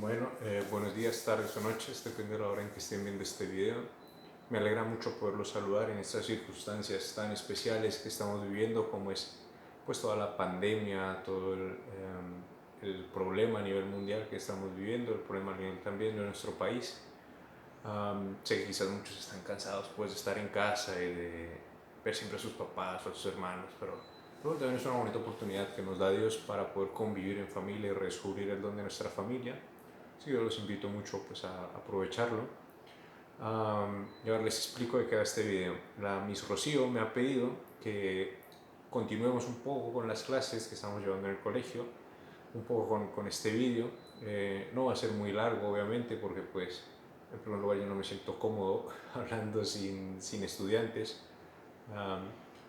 Bueno, buenos días, tardes o noches, depende de la hora en que estén viendo este video. Me alegra mucho poderlos saludar en estas circunstancias tan especiales que estamos viviendo, como es pues toda la pandemia, todo el problema a nivel mundial que estamos viviendo, el problema a nivel también de nuestro país. Sé que quizás muchos están cansados pues, de estar en casa y de ver siempre a sus papás o a sus hermanos, pero también es una bonita oportunidad que nos da Dios para poder convivir en familia y redescubrir el don de nuestra familia. Así que yo los invito mucho pues, a aprovecharlo. Y ahora les explico de qué va este video. La Miss Rocío me ha pedido que continuemos un poco con las clases que estamos llevando en el colegio, un poco con este vídeo. No va a ser muy largo, obviamente, porque pues en primer lugar yo no me siento cómodo hablando sin estudiantes.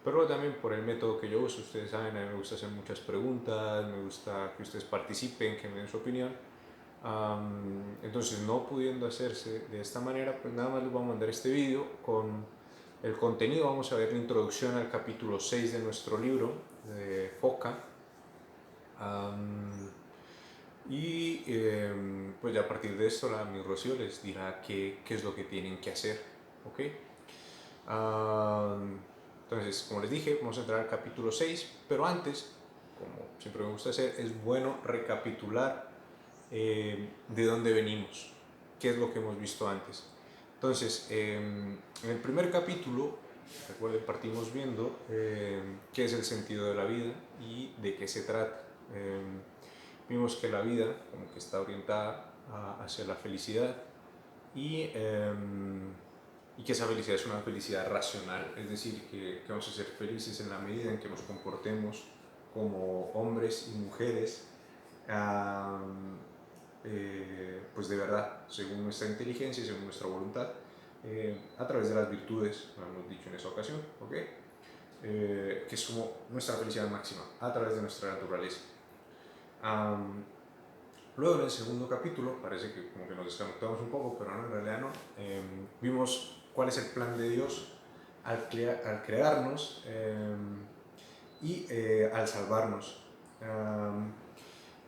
Pero también por el método que yo uso. Ustedes saben, a mí me gusta hacer muchas preguntas, me gusta que ustedes participen, que me den su opinión. Entonces, no pudiendo hacerse de esta manera, pues nada más les voy a mandar este vídeo con el contenido. Vamos a ver la introducción al capítulo 6 de nuestro libro de Foca. Pues ya a partir de esto la mi Rocío les dirá qué es lo que tienen que hacer, ¿ok? Entonces, como les dije, vamos a entrar al capítulo 6, pero antes, como siempre me gusta hacer, es bueno recapitular de dónde venimos, qué es lo que hemos visto antes. Entonces, en el primer capítulo, recuerden, partimos viendo qué es el sentido de la vida y de qué se trata. Vimos que la vida como que está orientada hacia la felicidad y que esa felicidad es una felicidad racional, es decir, que vamos a ser felices en la medida en que nos comportemos como hombres y mujeres, pues de verdad, según nuestra inteligencia y según nuestra voluntad, a través de las virtudes, lo hemos dicho en esa ocasión, ¿ok? Que es como nuestra felicidad máxima, a través de nuestra naturaleza. Luego en el segundo capítulo, parece que como que nos desconectamos un poco, pero no, en realidad no, vimos cuál es el plan de Dios al crearnos y al salvarnos,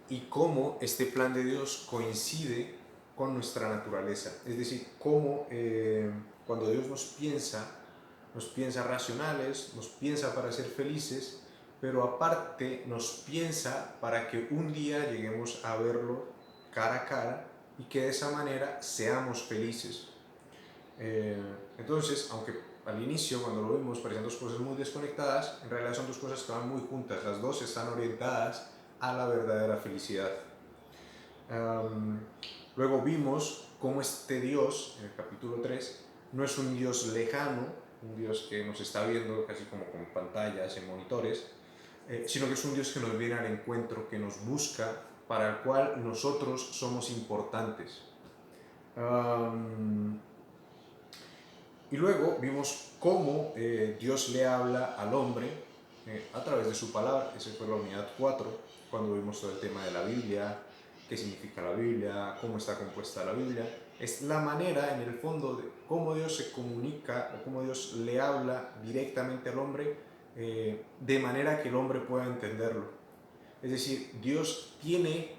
y cómo este plan de Dios coincide con nuestra naturaleza. Es decir, cómo cuando Dios nos piensa racionales, nos piensa para ser felices, pero aparte nos piensa para que un día lleguemos a verlo cara a cara y que de esa manera seamos felices. Entonces, aunque al inicio, cuando lo vimos, parecían dos cosas muy desconectadas, en realidad son dos cosas que van muy juntas. Las dos están orientadas a la verdadera felicidad. Luego vimos cómo este Dios, en el capítulo 3, no es un Dios lejano, un Dios que nos está viendo casi como con pantallas, en monitores, sino que es un Dios que nos viene al encuentro, que nos busca, para el cual nosotros somos importantes. Y luego vimos cómo Dios le habla al hombre a través de su palabra. Esa fue la unidad 4, cuando vimos todo el tema de la Biblia, qué significa la Biblia, cómo está compuesta la Biblia. Es la manera, en el fondo, de cómo Dios se comunica o cómo Dios le habla directamente al hombre, de manera que el hombre pueda entenderlo. Es decir, Dios tiene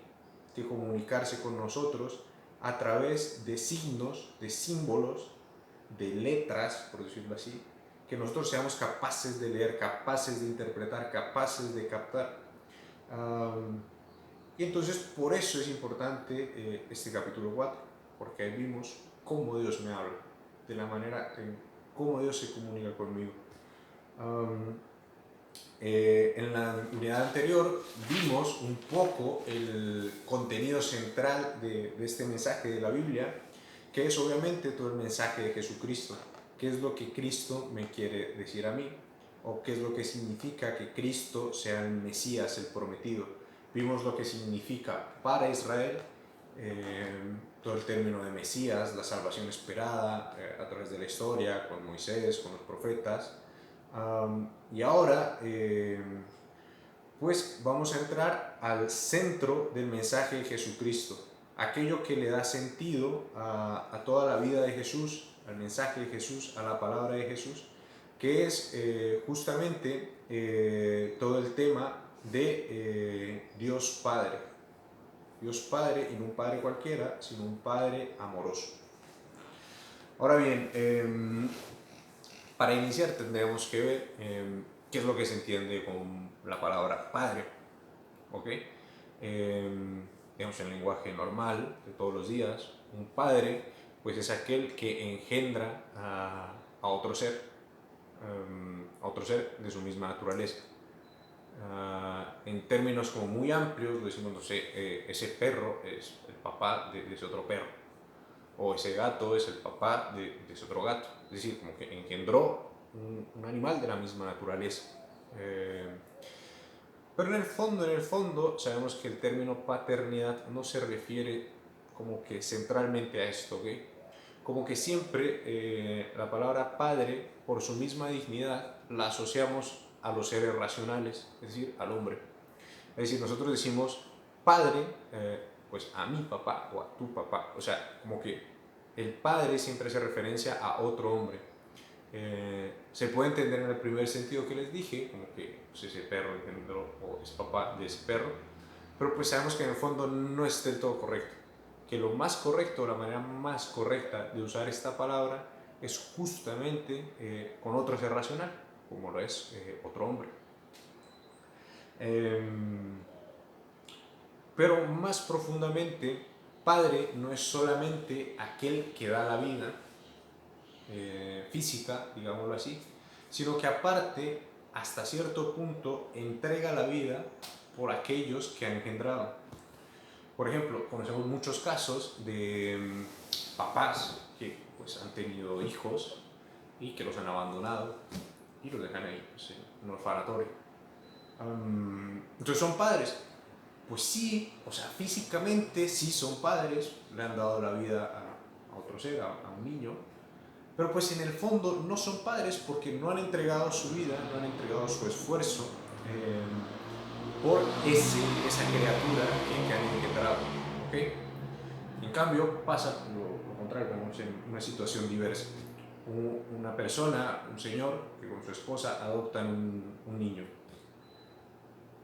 que comunicarse con nosotros a través de signos, de símbolos, de letras, por decirlo así, que nosotros seamos capaces de leer, capaces de interpretar, capaces de captar. Y entonces por eso es importante este capítulo 4, porque ahí vimos cómo Dios me habla, de la manera en cómo Dios se comunica conmigo. En la unidad anterior vimos un poco el contenido central de este mensaje de la Biblia, que es obviamente todo el mensaje de Jesucristo. ¿Qué es lo que Cristo me quiere decir a mí? ¿O qué es lo que significa que Cristo sea el Mesías, el prometido? Vimos lo que significa para Israel todo el término de Mesías, la salvación esperada a través de la historia, con Moisés, con los profetas. Y ahora, pues vamos a entrar al centro del mensaje de Jesucristo, aquello que le da sentido a toda la vida de Jesús, al mensaje de Jesús, a la palabra de Jesús, que es justamente todo el tema de Dios Padre. Dios Padre, y no un Padre cualquiera, sino un Padre amoroso. Ahora bien, para iniciar tendríamos que ver qué es lo que se entiende con la palabra Padre, ¿ok? Digamos, en el lenguaje normal de todos los días, un padre pues es aquel que engendra a otro ser de su misma naturaleza. En términos como muy amplios decimos, no sé, ese perro es el papá de ese otro perro, o ese gato es el papá de ese otro gato, es decir, como que engendró un animal de la misma naturaleza. Pero en el fondo, sabemos que el término paternidad no se refiere como que centralmente a esto, ¿ok? Como que siempre la palabra padre, por su misma dignidad, la asociamos a los seres racionales, es decir, al hombre. Es decir, nosotros decimos padre, pues a mi papá o a tu papá. O sea, como que el padre siempre hace referencia a otro hombre. Se puede entender en el primer sentido que les dije, como que pues, ese perro engendró o es papá de ese perro, pero pues sabemos que en el fondo no es del todo correcto, que lo más correcto, la manera más correcta de usar esta palabra es justamente con otro ser racional, como lo es otro hombre. Pero más profundamente, padre no es solamente aquel que da la vida, física, digámoslo así, sino que aparte, hasta cierto punto, entrega la vida por aquellos que han engendrado. Por ejemplo, conocemos muchos casos de papás que pues, han tenido hijos y que los han abandonado y los dejan ahí, pues, en un orfanatorio. Entonces, ¿son padres? Pues sí, o sea, físicamente sí son padres, le han dado la vida a otro ser, a un niño, pero pues en el fondo no son padres porque no han entregado su vida, no han entregado su esfuerzo por esa criatura que han engendrado. ¿Okay? En cambio pasa lo contrario, vemos en una situación diversa. Una persona, un señor que con su esposa adoptan un niño.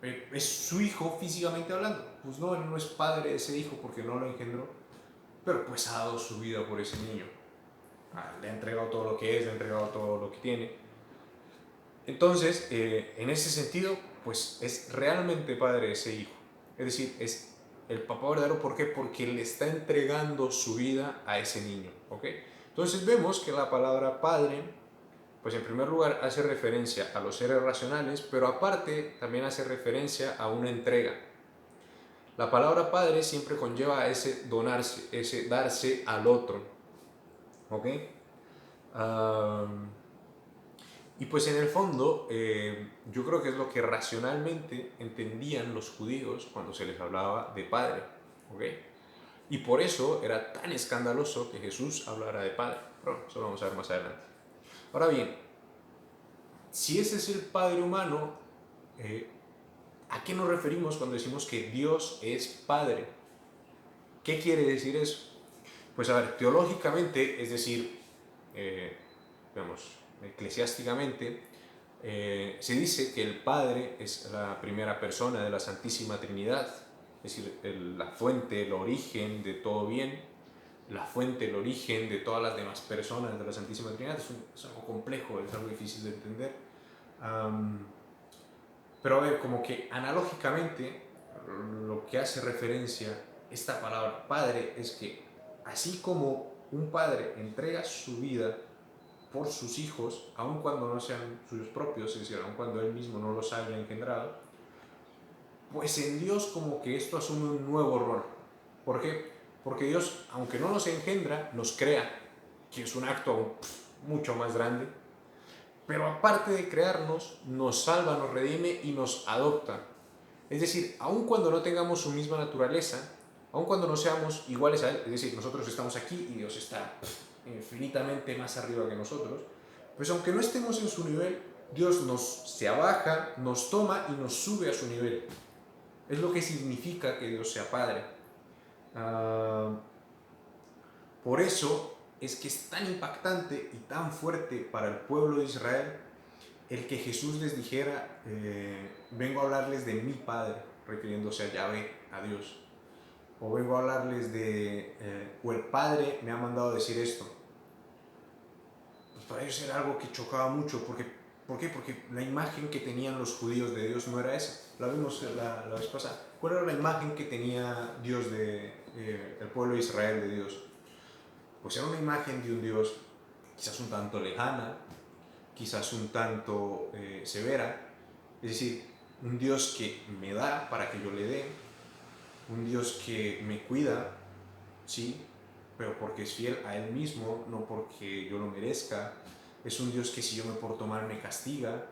¿Es su hijo físicamente hablando? Pues no, él no es padre de ese hijo porque no lo engendró, pero pues ha dado su vida por ese niño. Le ha entregado todo lo que es, le ha entregado todo lo que tiene. Entonces, en ese sentido, pues es realmente padre ese hijo. Es decir, es el papá verdadero. ¿Por qué? Porque le está entregando su vida a ese niño. ¿Ok? Entonces vemos que la palabra padre, pues en primer lugar hace referencia a los seres racionales, pero aparte también hace referencia a una entrega. La palabra padre siempre conlleva ese donarse, ese darse al otro. ¿Ok? Y pues en el fondo, yo creo que es lo que racionalmente entendían los judíos cuando se les hablaba de padre. ¿Ok? Y por eso era tan escandaloso que Jesús hablara de padre. Pero eso lo vamos a ver más adelante. Ahora bien, si ese es el Padre humano, ¿a qué nos referimos cuando decimos que Dios es Padre? ¿Qué quiere decir eso? Pues a ver, teológicamente, es decir, digamos, eclesiásticamente, se dice que el Padre es la primera persona de la Santísima Trinidad, es decir, la fuente, el origen de todo bien, la fuente, el origen de todas las demás personas de la Santísima Trinidad. Es algo complejo, es algo difícil de entender. Pero a ver, como que analógicamente, lo que hace referencia esta palabra Padre es que así como un padre entrega su vida por sus hijos, aun cuando no sean suyos propios, es decir, aun cuando él mismo no los haya engendrado, pues en Dios como que esto asume un nuevo rol. ¿Por qué? Porque Dios, aunque no nos engendra, nos crea, que es un acto mucho más grande, pero aparte de crearnos, nos salva, nos redime y nos adopta. Es decir, aun cuando no tengamos su misma naturaleza, aun cuando no seamos iguales a Él, es decir, nosotros estamos aquí y Dios está infinitamente más arriba que nosotros, pues aunque no estemos en su nivel, Dios se abaja, nos toma y nos sube a su nivel. Es lo que significa que Dios sea Padre. Por eso es que es tan impactante y tan fuerte para el pueblo de Israel el que Jesús les dijera, vengo a hablarles de mi Padre, refiriéndose a Yahvé, a Dios. o vengo a hablarles de, o el Padre me ha mandado a decir esto. Pues para ellos era algo que chocaba mucho, ¿por qué? Porque la imagen que tenían los judíos de Dios no era esa. La vimos la vez pasada. ¿Cuál era la imagen que tenía Dios el pueblo de Israel de Dios? Pues era una imagen de un Dios quizás un tanto lejana, quizás un tanto severa, es decir, un Dios que me da para que yo le dé, un Dios que me cuida, sí, pero porque es fiel a Él mismo, no porque yo lo merezca. Es un Dios que si yo me porto mal me castiga,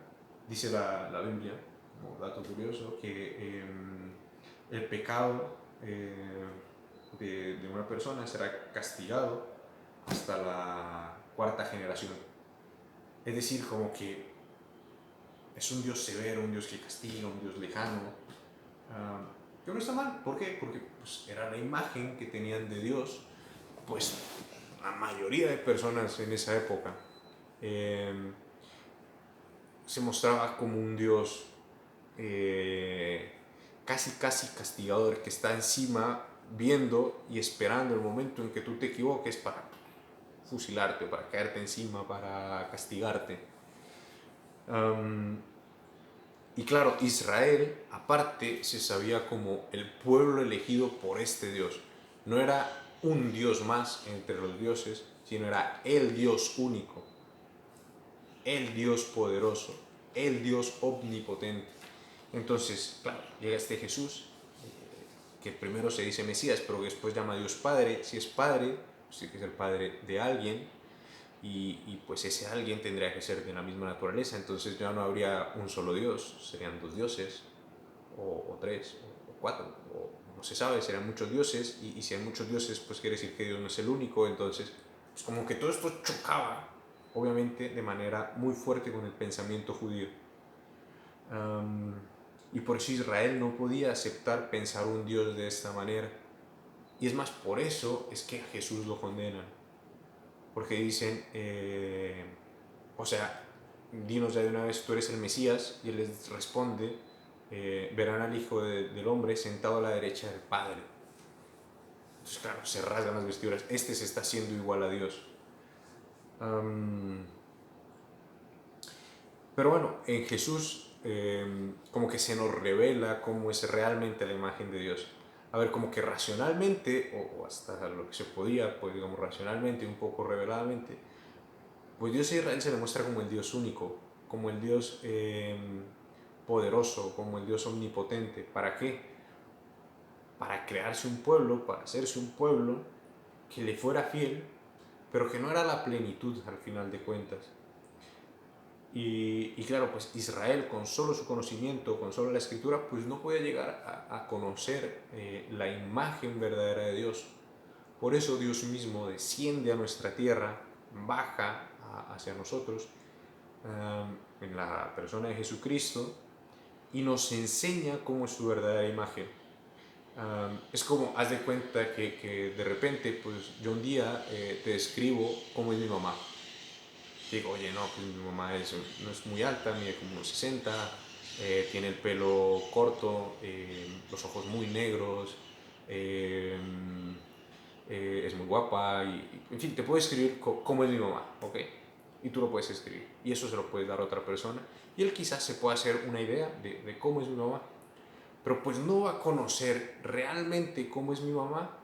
dice la Biblia, como dato curioso, que el pecado de una persona será castigado hasta la cuarta generación. Es decir, como que es un Dios severo, un Dios que castiga, un Dios lejano. Que no está mal. ¿Por qué? Porque pues, era la imagen que tenían de Dios, pues la mayoría de personas en esa época. Se mostraba como un Dios casi castigador, que está encima viendo y esperando el momento en que tú te equivoques para fusilarte, para caerte encima, para castigarte. Y claro, Israel, aparte, se sabía como el pueblo elegido por este Dios. No era un Dios más entre los dioses, sino era el Dios único, el Dios poderoso, el Dios omnipotente. Entonces, claro, llega este Jesús, que primero se dice Mesías, pero que después llama a Dios Padre. Si es Padre, pues tiene que ser Padre de alguien, y pues ese alguien tendría que ser de la misma naturaleza. Entonces ya no habría un solo Dios, serían dos dioses, o tres, o cuatro, o no se sabe, serán muchos dioses, y si hay muchos dioses, pues quiere decir que Dios no es el único. Entonces, pues como que todo esto chocaba, obviamente, de manera muy fuerte con el pensamiento judío. Y por eso Israel no podía aceptar pensar un Dios de esta manera. Y es más, por eso es que a Jesús lo condenan. Porque dicen, o sea, dinos ya de una vez, tú eres el Mesías, y él les responde, verán al Hijo del Hombre sentado a la derecha del Padre. Entonces, claro, se rasgan las vestiduras. Este se está haciendo igual a Dios. Pero bueno, en Jesús como que se nos revela cómo es realmente la imagen de Dios. A ver, como que racionalmente, o hasta lo que se podía, pues digamos racionalmente, un poco reveladamente, pues Dios a Israel se le muestra como el Dios único, como el Dios poderoso, como el Dios omnipotente. ¿Para qué? Para crearse un pueblo, para hacerse un pueblo que le fuera fiel, pero que no era la plenitud al final de cuentas. Y claro, pues Israel, con solo su conocimiento, con solo la escritura, pues no podía llegar a conocer la imagen verdadera de Dios. Por eso Dios mismo desciende a nuestra tierra, baja hacia nosotros en la persona de Jesucristo, y nos enseña cómo es su verdadera imagen. Es como, haz de cuenta que de repente, pues yo un día te describo cómo es mi mamá. Digo, oye, no, pues mi mamá no es muy alta, mide como unos 60, tiene el pelo corto, los ojos muy negros, eh, es muy guapa, en fin, te puedo escribir cómo es mi mamá, ¿ok? Y tú lo puedes escribir, y eso se lo puedes dar a otra persona, y él quizás se pueda hacer una idea de cómo es mi mamá, pero pues no va a conocer realmente cómo es mi mamá.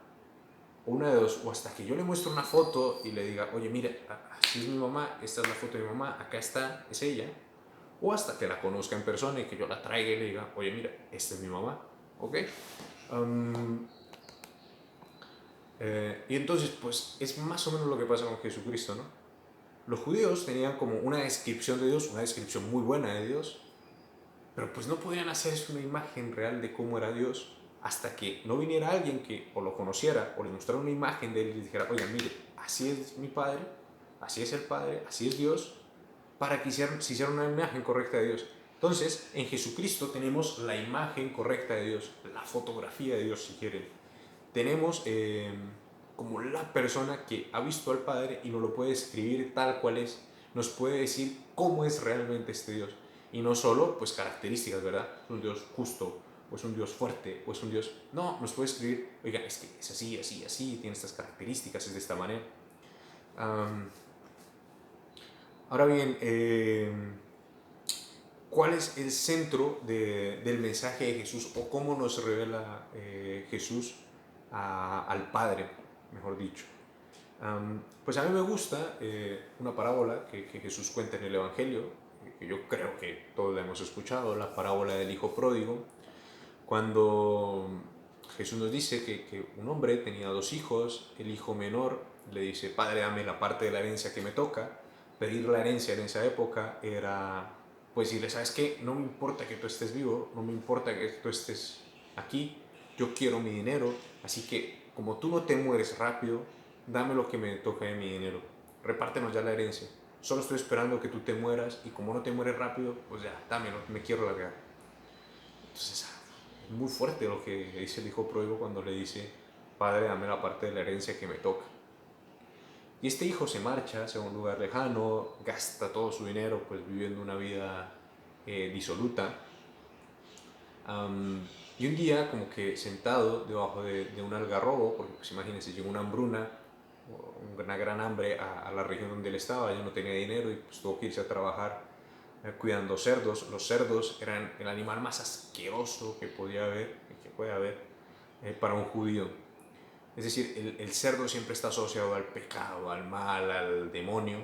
O una de dos, o hasta que yo le muestre una foto y le diga, oye, mira, así es mi mamá, esta es la foto de mi mamá, acá está, es ella. O hasta que la conozca en persona y que yo la traiga y le diga, oye, mira, esta es mi mamá, ¿ok? Y entonces, pues es más o menos lo que pasa con Jesucristo, ¿no? Los judíos tenían como una descripción de Dios, una descripción muy buena de Dios, pero pues no podían hacerse una imagen real de cómo era Dios hasta que no viniera alguien que o lo conociera o le mostrara una imagen de él y le dijera, oigan, mire, así es mi Padre, así es el Padre, así es Dios, para que se hiciera una imagen correcta de Dios. Entonces, en Jesucristo tenemos la imagen correcta de Dios, la fotografía de Dios, si quieren. Tenemos como la persona que ha visto al Padre y nos lo puede escribir tal cual es, nos puede decir cómo es realmente este Dios. Y no solo, pues, características, ¿verdad? Es un Dios justo, o es un Dios fuerte, o es un Dios... No, nos puede escribir, oiga, es que es así, así, así, tiene estas características, es de esta manera. Um, Ahora bien, ¿cuál es el centro del mensaje de Jesús o cómo nos revela Jesús al Padre, mejor dicho? Pues a mí me gusta una parábola que Jesús cuenta en el Evangelio, que yo creo que todos la hemos escuchado, la parábola del hijo pródigo, cuando Jesús nos dice que un hombre tenía dos hijos, el hijo menor le dice, padre, dame la parte de la herencia que me toca. Pedir la herencia en esa época era, pues decirle, ¿sabes qué? No me importa que tú estés vivo, no me importa que tú estés aquí, yo quiero mi dinero, así que como tú no te mueres rápido, dame lo que me toca de mi dinero, repártenos ya la herencia. Solo estoy esperando que tú te mueras y como no te mueres rápido, pues ya, dámelo, me quiero largar. Entonces, es muy fuerte lo que dice el hijo pródigo cuando le dice, padre, dame la parte de la herencia que me toca. Y este hijo se marcha hacia un lugar lejano, gasta todo su dinero pues viviendo una vida disoluta. Y un día como que sentado debajo de un algarrobo, porque pues imagínense, llegó una hambruna, una gran hambre a la región donde él estaba, ya no tenía dinero y pues tuvo que irse a trabajar cuidando cerdos. Los cerdos eran el animal más asqueroso que podía haber, que puede haber para un judío. Es decir, el cerdo siempre está asociado al pecado, al mal, al demonio.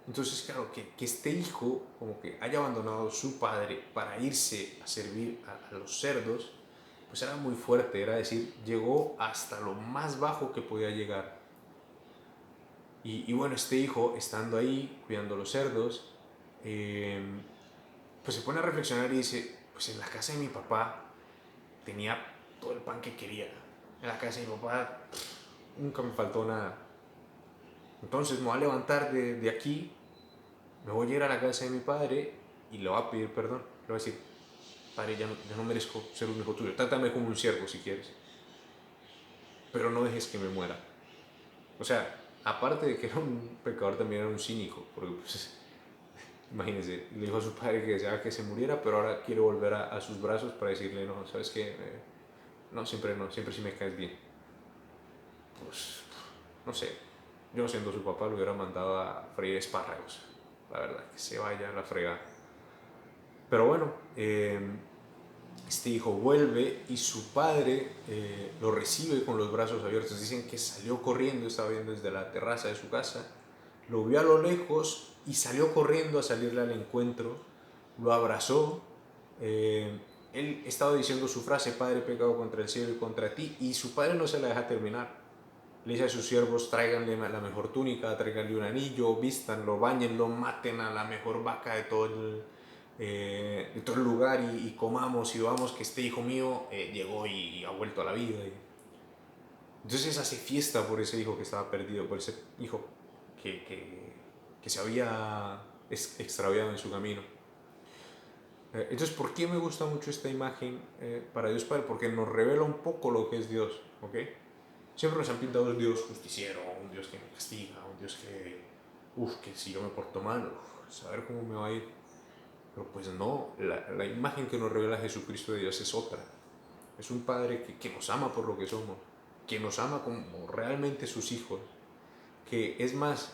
Entonces, claro, que este hijo como que haya abandonado a su padre para irse a servir a los cerdos, pues era muy fuerte, era decir, llegó hasta lo más bajo que podía llegar. Y bueno, este hijo, estando ahí, cuidando los cerdos, eh, pues se pone a reflexionar y dice, pues en la casa de mi papá tenía todo el pan que quería. En la casa de mi papá nunca me faltó nada. Entonces me voy a levantar de aquí, me voy a ir a la casa de mi padre y le voy a pedir perdón. Le voy a decir, padre, ya no merezco ser un hijo tuyo. Trátame como un siervo si quieres, pero no dejes que me muera. O sea, aparte de que era un pecador, también era un cínico, porque pues, imagínense, le dijo a su padre que deseaba que se muriera, pero ahora quiere volver a sus brazos para decirle, no, ¿sabes qué? No, siempre sí me caes bien. Pues, no sé, yo siendo su papá lo hubiera mandado a freír espárragos, la verdad, que se vaya a la fregada. Pero bueno, este hijo vuelve y su padre lo recibe con los brazos abiertos. Dicen que salió corriendo, estaba viendo desde la terraza de su casa, lo vio a lo lejos y salió corriendo a salirle al encuentro, lo abrazó. Él estaba diciendo su frase, padre, he pecado contra el cielo y contra ti, y su padre no se la deja terminar. Le dice a sus siervos, tráiganle la mejor túnica, tráiganle un anillo, vístanlo, báñenlo, maten a la mejor vaca de todo el lugar y comamos y vamos que este hijo mío llegó y ha vuelto a la vida. Entonces hace fiesta por ese hijo que estaba perdido, por ese hijo que se había extraviado en su camino. Entonces, ¿por qué me gusta mucho esta imagen para Dios Padre? Porque nos revela un poco lo que es Dios, ¿ok? Siempre nos han pintado un Dios justiciero, un Dios que me castiga, un Dios que si yo me porto mal, saber cómo me va a ir. Pero pues no, la imagen que nos revela Jesucristo de Dios es otra. Es un Padre que nos ama por lo que somos, que nos ama como realmente sus hijos. Que es más,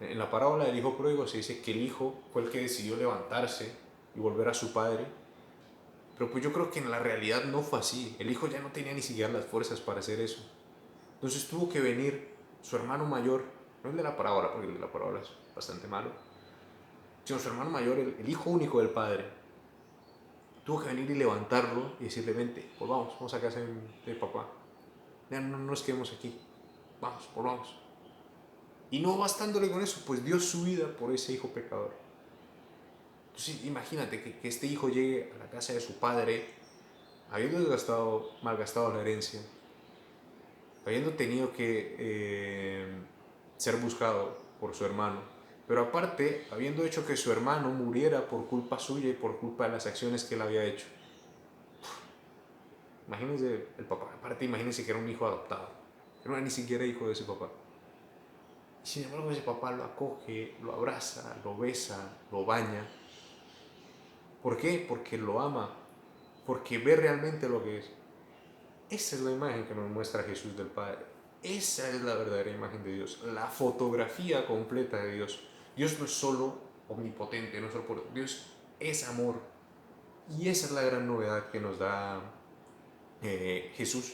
en la parábola del hijo pródigo se dice que el hijo fue el que decidió levantarse y volver a su padre. Pero pues yo creo que en la realidad no fue así. El hijo ya no tenía ni siquiera las fuerzas para hacer eso. Entonces tuvo que venir su hermano mayor, no el de la parábola, porque el de la parábola es bastante malo, sino su hermano mayor, el hijo único del padre. Tuvo que venir y levantarlo y decirle, vente, pues vamos a casa de papá. Ya no nos quedemos aquí, vamos. Y no bastándole con eso, pues dio su vida por ese hijo pecador. Entonces imagínate que este hijo llegue a la casa de su padre, habiendo malgastado la herencia, habiendo tenido que ser buscado por su hermano, pero aparte, habiendo hecho que su hermano muriera por culpa suya y por culpa de las acciones que él había hecho. Imagínense el papá, aparte imagínense que era un hijo adoptado, que no era ni siquiera hijo de ese papá. Y sin embargo ese papá lo acoge, lo abraza, lo besa, lo baña. ¿Por qué? Porque lo ama. porque ve realmente lo que es. Esa es la imagen que nos muestra Jesús del Padre. Esa es la verdadera imagen de Dios, la fotografía completa de Dios. Dios no es solo omnipotente, no es solo por Dios, es amor. Y esa es la gran novedad que nos da Jesús.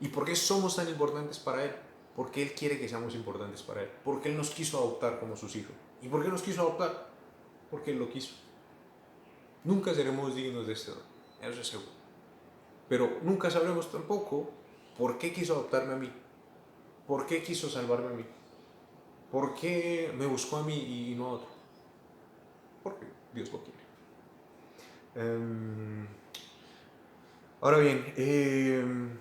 ¿Y por qué somos tan importantes para Él? Porque Él quiere que seamos importantes para Él. Porque Él nos quiso adoptar como sus hijos. ¿Y por qué nos quiso adoptar? Porque Él lo quiso. Nunca seremos dignos de este don, eso es seguro. Pero nunca sabremos tampoco por qué quiso adoptarme a mí. ¿Por qué quiso salvarme a mí? ¿Por qué me buscó a mí y no a otro? Porque Dios lo quiere. Ahora bien,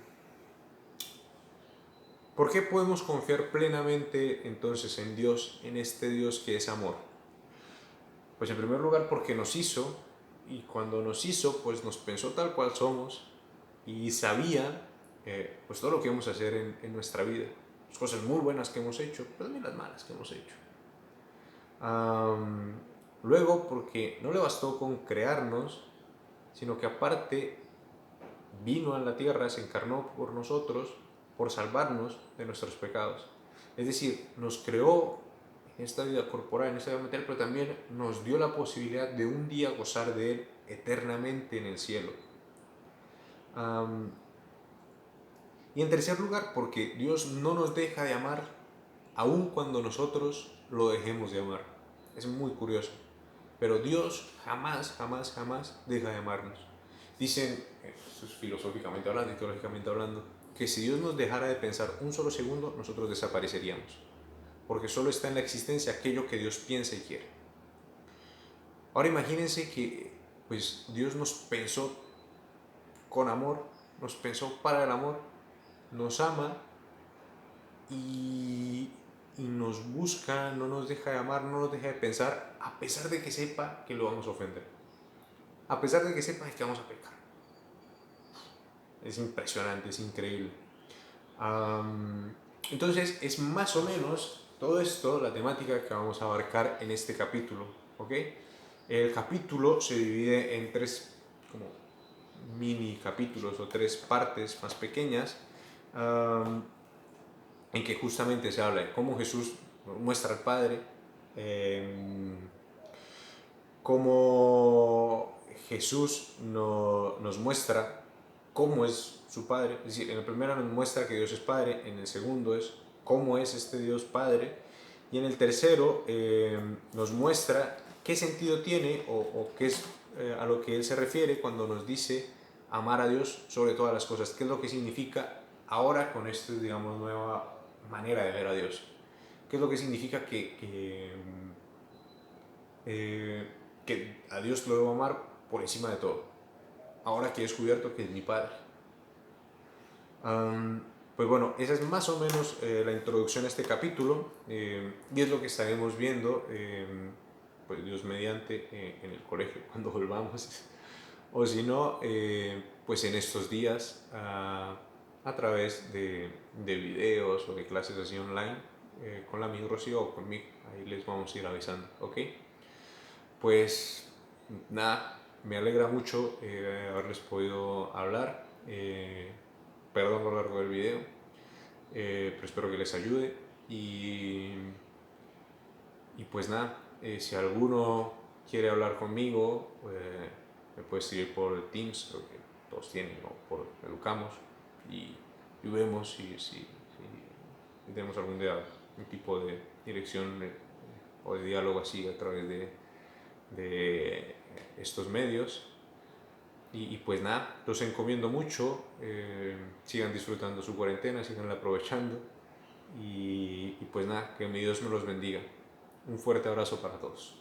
¿por qué podemos confiar plenamente entonces en Dios, en este Dios que es amor? Pues en primer lugar porque nos hizo, y cuando nos hizo pues nos pensó tal cual somos y sabía pues todo lo que íbamos a hacer en nuestra vida. Las cosas muy buenas que hemos hecho, pero también las malas que hemos hecho. Luego porque no le bastó con crearnos, sino que aparte vino a la tierra, se encarnó por nosotros, por salvarnos de nuestros pecados. Es decir, nos creó en esta vida corporal, en esta vida material, pero también nos dio la posibilidad de un día gozar de Él eternamente en el cielo. Y en tercer lugar, porque Dios no nos deja de amar aun cuando nosotros lo dejemos de amar. Es muy curioso. Pero Dios jamás, jamás, jamás deja de amarnos. Dicen, esto es filosóficamente hablando y teológicamente hablando, que si Dios nos dejara de pensar un solo segundo, nosotros desapareceríamos. Porque solo está en la existencia aquello que Dios piensa y quiere. Ahora imagínense que pues, Dios nos pensó con amor, nos pensó para el amor, nos ama y nos busca, no nos deja de amar, no nos deja de pensar, a pesar de que sepa que lo vamos a ofender. A pesar de que sepa que vamos a pecar. Es impresionante, es increíble. Entonces es más o menos todo esto, la temática que vamos a abarcar en este capítulo. ¿Ok? El capítulo se divide en tres como mini capítulos o tres partes más pequeñas en que justamente se habla de cómo Jesús muestra al Padre, cómo Jesús nos muestra cómo es su Padre. Es decir, en el primero nos muestra que Dios es Padre, en el segundo es cómo es este Dios Padre, y en el tercero nos muestra qué sentido tiene o qué es a lo que Él se refiere cuando nos dice amar a Dios sobre todas las cosas, qué es lo que significa ahora con esta, digamos, nueva manera de ver a Dios, qué es lo que significa que a Dios lo debo amar por encima de todo, ahora que he descubierto que es mi Padre. Pues bueno, esa es más o menos la introducción a este capítulo y es lo que estaremos viendo, pues Dios mediante, en el colegio cuando volvamos, o si no, pues en estos días a través de videos o de clases así online con la amiga Rocío o conmigo, ahí les vamos a ir avisando, ¿ok? Pues nada, me alegra mucho haberles podido hablar. Perdón por lo largo del video, pero espero que les ayude. Y pues nada, si alguno quiere hablar conmigo, me puede seguir por Teams, creo que todos tienen, o por Educamos, y vemos si tenemos algún tipo de dirección o de diálogo así a través de estos medios. Y pues nada, los encomiendo mucho, sigan disfrutando su cuarentena, sigan aprovechando y pues nada, que mi Dios me los bendiga. Un fuerte abrazo para todos.